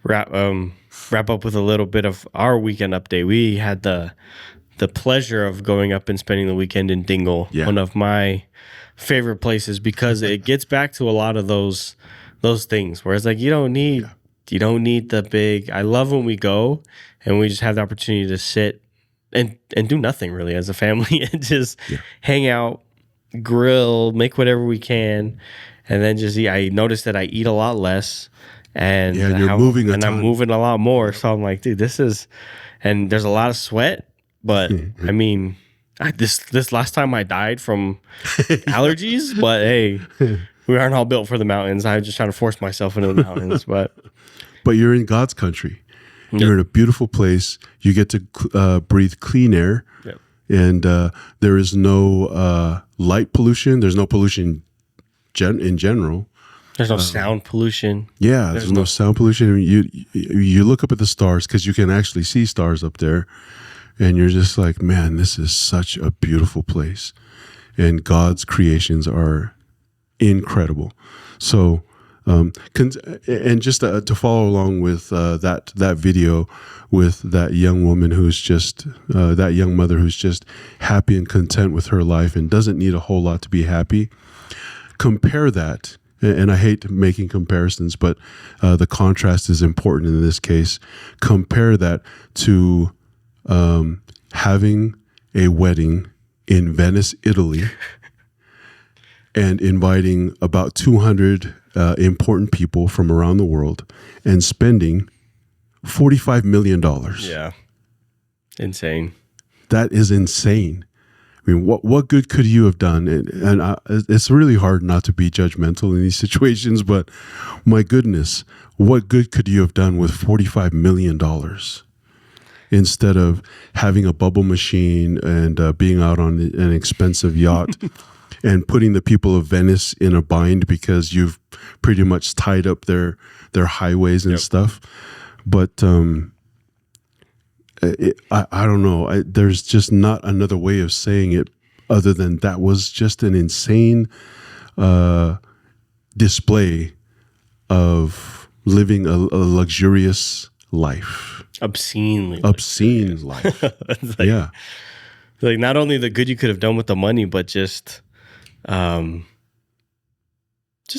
wrap up with a little bit of our weekend update. We had the pleasure of going up and spending the weekend in Dingle, one of my favorite places, because it gets back to a lot of those things where it's like you don't need the big. I love when we go and we just have the opportunity to sit and do nothing really as a family and just hang out, grill, make whatever we can. And then just eat. I noticed that I eat a lot less, and you're moving a ton. I'm moving a lot more. So I'm like, dude, and there's a lot of sweat. But I mean, this last time I died from allergies. But hey, we aren't all built for the mountains. I'm just trying to force myself into the mountains. But you're in God's country. You're in a beautiful place. You get to breathe clean air, and there is no light pollution. There's no pollution. In general, there's no sound pollution. Yeah, there's no sound pollution. You look up at the stars because you can actually see stars up there, and you're just like, man, this is such a beautiful place, and God's creations are incredible. So And just to follow along with that video with that young woman who's just that young mother who's just happy and content with her life and doesn't need a whole lot to be happy. Compare that, and I hate making comparisons, but the contrast is important in this case. Compare that to having a wedding in Venice, Italy, and inviting about 200 important people from around the world and spending $45 million. Yeah. Insane. That is insane. I mean, what good could you have done? And it's really hard not to be judgmental in these situations, but my goodness, what good could you have done with $45 million instead of having a bubble machine and being out on an expensive yacht and putting the people of Venice in a bind because you've pretty much tied up their highways and stuff. But I don't know. There's just not another way of saying it other than that was just an insane display of living a luxurious life. Obscene life. Yeah. Like not only the good you could have done with the money, but just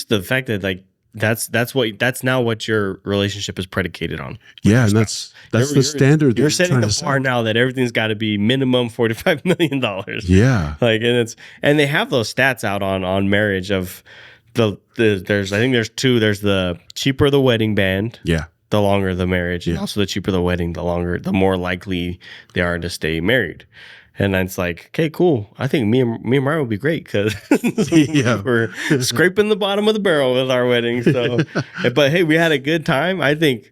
the fact that like that's now what your relationship is predicated on. Yeah, and that's the standard. You're setting the bar now that everything's got to be minimum $45 million. Yeah, like and they have those stats out on marriage of there's I think there's two. There's the cheaper the wedding band. Yeah. The longer the marriage, and Yeah. also the cheaper the wedding, the more likely they are to stay married. And then it's like, okay, cool. I think me and Mario would be great because we're scraping the bottom of the barrel with our wedding. So, but hey, we had a good time. I think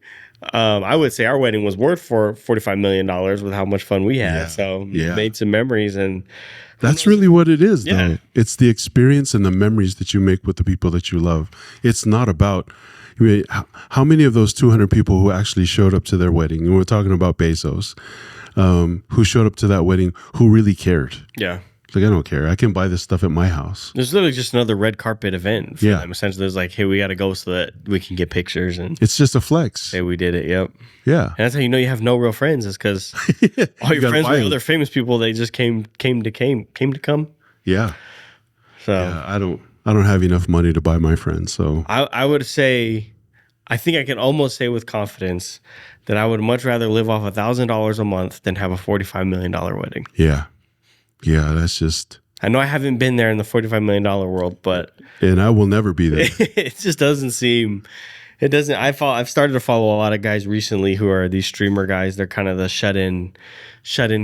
I would say our wedding was worth for $45 million with how much fun we had. Yeah. So Yeah. made some memories, and that's really what it is, though. Yeah. It's the experience and the memories that you make with the people that you love. It's not about. I mean, how many of those 200 people who actually showed up to their wedding, and we're talking about Bezos, who showed up to that wedding, who really cared? yeah. Like, I don't care. I can buy this stuff at my house. There's literally just another red carpet event for Yeah. them. Essentially, there's like, hey, we got to go so that we can get pictures and It's just a flex. say we did it. Yep. Yeah. And that's how you know you have no real friends, is because all your gotta friends buy were them. other famous people. They just came to come. Yeah. So Yeah. I don't have enough money to buy my friends. So I would say, I think I can almost say with confidence that I would much rather live off $1,000 a month than have a $45 million wedding. yeah. Yeah. That's just, I know I haven't been there in the $45 million world, but and I will never be there. it just doesn't seem. It doesn't. I've started to follow a lot of guys recently who are these streamer guys. They're kind of the shut-in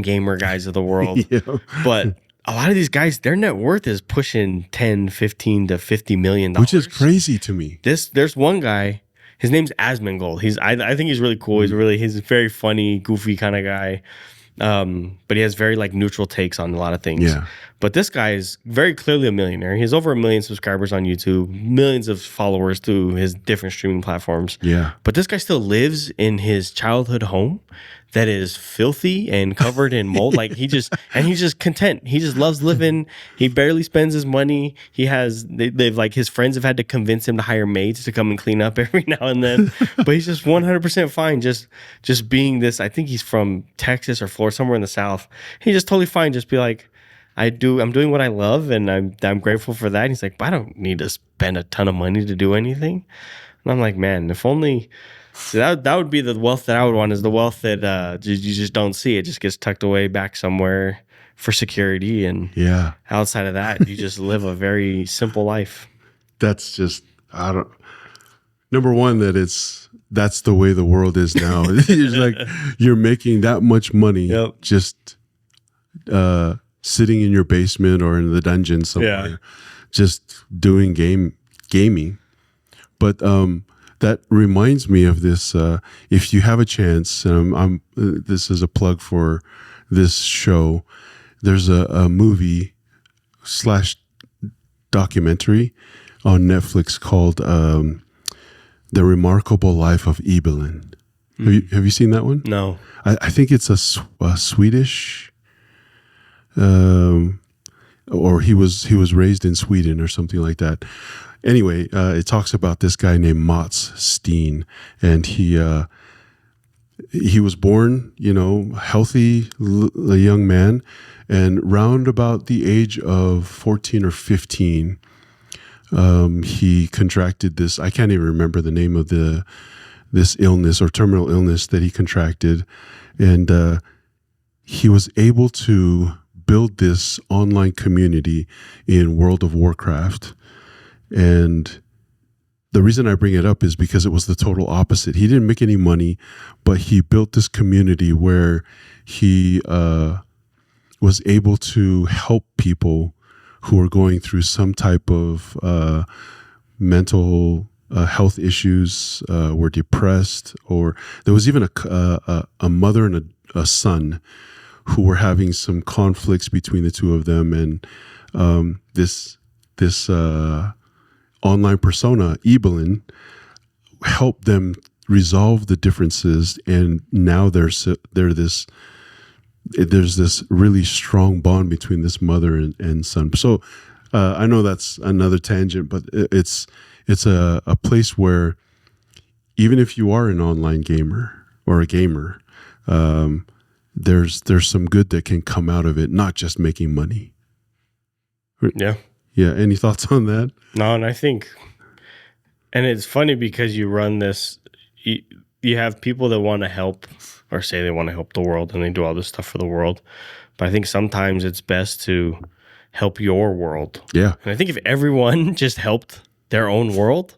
gamer guys of the world. Yeah. But a lot of these guys, their net worth is pushing 10, 15 to $50 million. Which is crazy to me. There's one guy. His name's Asmongold. I think he's really cool. He's a very funny, goofy kind of guy. But he has very like neutral takes on a lot of things. Yeah. But this guy is very clearly a millionaire. He has over 1 million subscribers on YouTube, millions of followers through his different streaming platforms. Yeah. But this guy still lives in his childhood home that is filthy and covered in mold. Like he's just content. He just loves living. He barely spends his money. They've like his friends have had to convince him to hire maids to come and clean up every now and then. But he's just 100% fine. Just being this. I think he's from Texas or Florida, somewhere in the South. He's just totally fine. Just be like, I'm doing what I love, and I'm grateful for that. And he's like, but I don't need to spend a ton of money to do anything. And I'm like, man, if only. So that would be the wealth that I would want, is the wealth that you just don't see. It just gets tucked away back somewhere for security, and Yeah. outside of that, you just live a very simple life. That's just, number one, that's the way the world is now. It's like you're making that much money Yep. just sitting in your basement or in the dungeon somewhere, just doing gaming. But that reminds me of this. If you have a chance, this is a plug for this show. There's a movie / documentary on Netflix called The Remarkable Life of Evelyn. Have you seen that one? No. I think it's a Swedish, or he was raised in Sweden or something like that. anyway, it talks about this guy named Mats Steen, and he was born, healthy, a young man, and round about the age of 14 or 15, he contracted this. I can't even remember the name of this illness or terminal illness that he contracted, and he was able to build this online community in World of Warcraft. And the reason I bring it up is because it was the total opposite. He didn't make any money, but he built this community where he was able to help people who were going through some type of mental health issues, were depressed, or there was even a mother and a son who were having some conflicts between the two of them, and this online persona, Evelyn, helped them resolve the differences, and now there's this really strong bond between this mother and son. So I know that's another tangent, but it's a place where even if you are an online gamer or a gamer, there's some good that can come out of it, not just making money. Yeah. Yeah. Any thoughts on that? No, and I think, and it's funny because you run this, you have people that want to help or say they want to help the world, and they do all this stuff for the world. But I think sometimes it's best to help your world. Yeah. And I think if everyone just helped their own world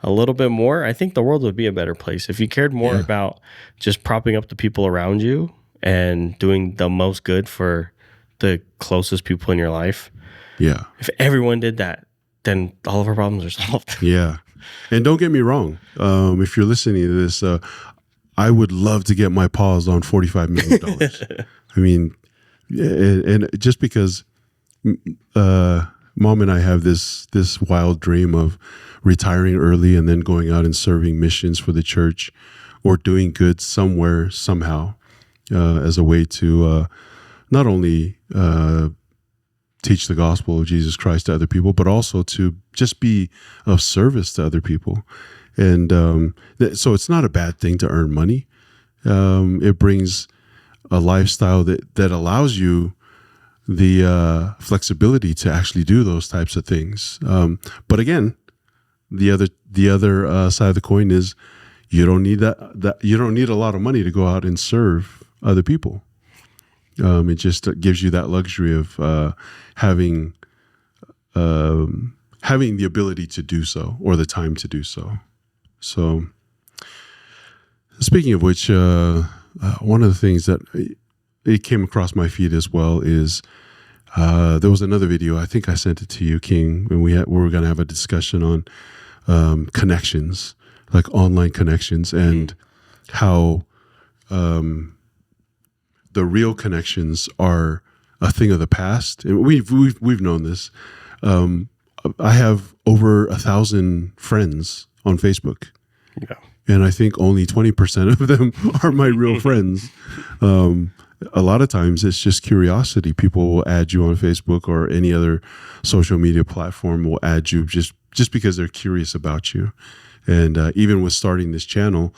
a little bit more, I think the world would be a better place. If you cared more about just propping up the people around you and doing the most good for the closest people in your life. Yeah. If everyone did that, then all of our problems are solved. Yeah. And don't get me wrong. If you're listening to this, I would love to get my paws on $45 million. I mean, and just because Mom and I have this wild dream of retiring early and then going out and serving missions for the church or doing good somewhere, somehow, as a way to not only teach the gospel of Jesus Christ to other people, but also to just be of service to other people. And so it's not a bad thing to earn money. It brings a lifestyle that allows you the flexibility to actually do those types of things. But again, the other side of the coin is you don't need that you don't need a lot of money to go out and serve other people. It just gives you that luxury of having the ability to do so, or the time to do so. So, speaking of which, one of the things that it came across my feed as well is there was another video. I think I sent it to you, King, when we were going to have a discussion on connections, like online connections, and how the real connections are a thing of the past. And we've known this. I have over 1,000 friends on Facebook. Yeah. And I think only 20% of them are my real friends. A lot of times it's just curiosity. People will add you on Facebook or any other social media platform will add you just because they're curious about you. And even with starting this channel,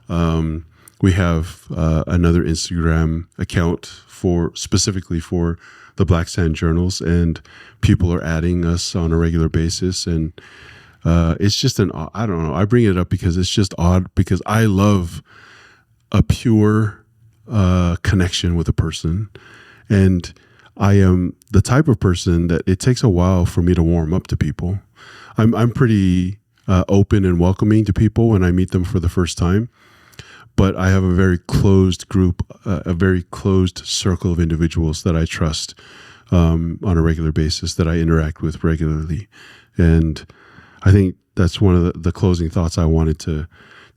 we have another Instagram account specifically for the Black Sand Journals, and people are adding us on a regular basis. And it's just I don't know. I bring it up because it's just odd, because I love a pure connection with a person. And I am the type of person that it takes a while for me to warm up to people. I'm pretty open and welcoming to people when I meet them for the first time. But I have a very closed group, a very closed circle of individuals that I trust on a regular basis, that I interact with regularly. And I think that's one of the closing thoughts I wanted to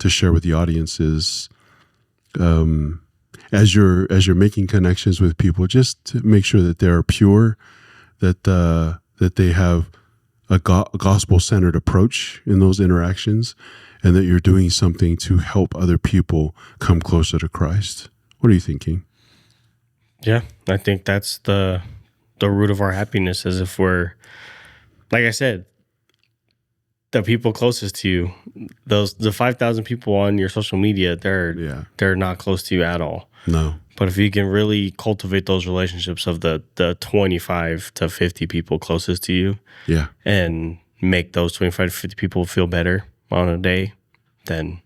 share with the audience is, as you're making connections with people, just to make sure that they're pure, that they have a gospel-centered approach in those interactions, and that you're doing something to help other people come closer to Christ. What are you thinking? Yeah, I think that's the root of our happiness, is if we're, like I said, the people closest to you, the 5,000 people on your social media, they're not close to you at all. No. But if you can really cultivate those relationships of the 25 to 50 people closest to you, Yeah. and make those 25 to 50 people feel better on a day, then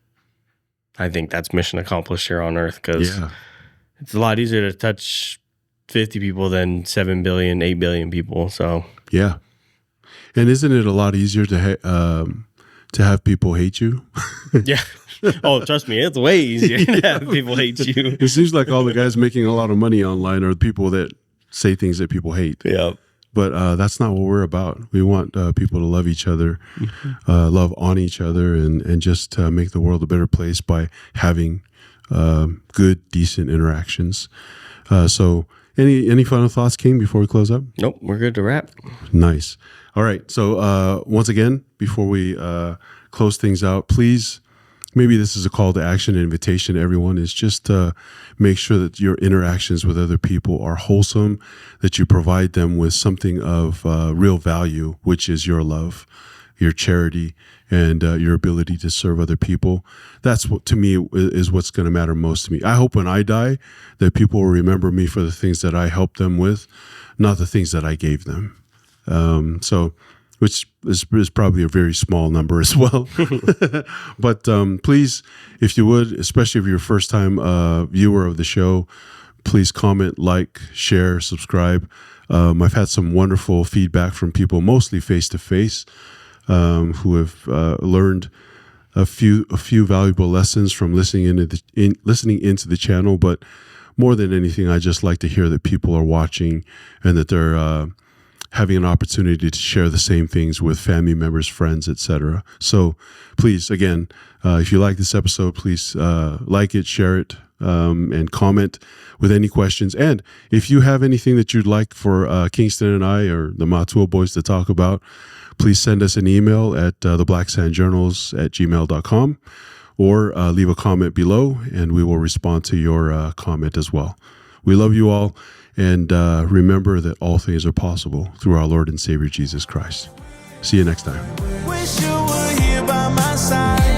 I think that's mission accomplished here on earth, because it's a lot easier to touch 50 people than 7 billion, 8 billion people. So yeah. And isn't it a lot easier to have people hate you? yeah. Oh, trust me, it's way easier to have people hate you. It seems like all the guys making a lot of money online are the people that say things that people hate. Yeah. But that's not what we're about. We want people to love each other, love on each other, and just make the world a better place by having good, decent interactions. So any final thoughts, King, before we close up? Nope, we're good to wrap. Nice. All right. So once again, before we close things out, please, maybe this is a call to action, an invitation to everyone, is just make sure that your interactions with other people are wholesome, that you provide them with something of real value, which is your love, your charity, and your ability to serve other people. That's what, to me, is what's going to matter most to me. I hope when I die that people will remember me for the things that I helped them with, not the things that I gave them. Which is probably a very small number as well. But please, if you would, especially if you're a first-time viewer of the show, please comment, like, share, subscribe. I've had some wonderful feedback from people, mostly face-to-face, who have learned a few valuable lessons from listening into the channel. But more than anything, I just like to hear that people are watching and that they're having an opportunity to share the same things with family members, friends, etc. So please, again, if you like this episode, please like it, share it, and comment with any questions. And if you have anything that you'd like for Kingston and I or the Matua boys to talk about, please send us an email at theblacksandjournals@gmail.com, or leave a comment below, and we will respond to your comment as well. We love you all. And remember that all things are possible through our Lord and Savior, Jesus Christ. See you next time. Wish you were here by my side.